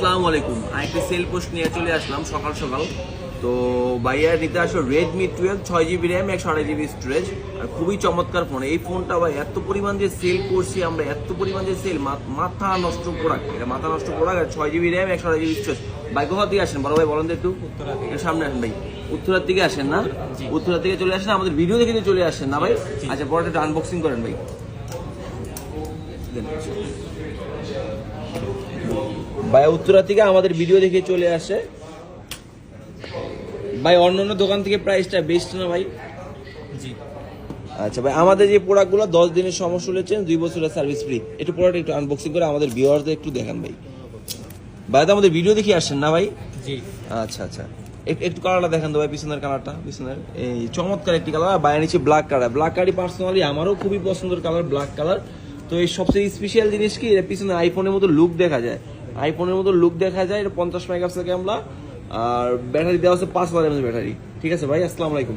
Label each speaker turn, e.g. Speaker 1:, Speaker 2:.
Speaker 1: আসসালামু আলাইকুম। একটা সেল পোস্ট নিয়ে চলে আসলাম সকাল সকাল। তো ভাইয়া নিতে আসো Redmi 12 6GB RAM 128GB storage, আর খুবই চমৎকার ফোন। এই ফোনটা ভাই এত পরিমাণ যে সেল করছি আমরা, এত পরিমাণ যে সেল, মাথা নষ্ট প্রোডাক্ট, এটা মাথা নষ্ট প্রোডাক্ট। আর 6GB RAM 128GB স্টোরেজ। ভাই কোথা থেকে আসেন বড় ভাই, বলেন তো একটু। সামনে আসেন ভাই, উত্তরার থেকে আসেন না? উত্তরার থেকে চলে আসেন, আমাদের ভিডিও দেখে চলে আসেন না ভাই? আচ্ছা, পরে একটা আনবক্সিং করেন ভাই। ভাই উত্তরা থেকে আমাদের ভিডিও দেখে চলে আসে ভাই। অন্যান্য দোকান থেকে প্রাইসটা বেস্ট না ভাই? জি। আচ্ছা ভাই, আমাদের যে প্রোডাক্টগুলো 10 দিনের সমস্যা হয়েছে, 2 বছরের সার্ভিস ফ্রি। একটু প্রোডাক্ট একটু আনবক্সিং করে আমাদের ভিউয়ারদের একটু দেখান ভাই। ভাই তো আমাদের ভিডিও দেখে আসেন না ভাই? জি। আচ্ছা আচ্ছা, একটু কালারটা দেখান তো ভাই, পিছনের কালারটা। পিছনের এই চমৎকার একটি কালার, বাইরে নিচে ব্ল্যাক কালার। ব্ল্যাক কালারই পার্সোনালি আমারও খুবই পছন্দের কালার, ব্ল্যাক কালার। তো এই সবচেয়ে স্পেশাল জিনিস কি, এর পিছনে আইফোনের মতো লুক দেখা যায়। আইফোনের মতো লুক দেখা যায়। এটা 50 মেগাপিক্সেল ক্যামেরা, আর ব্যাটারি দেওয়া আছে 5000 mAh ব্যাটারি। ঠিক আছে ভাই, আসসালামু আলাইকুম।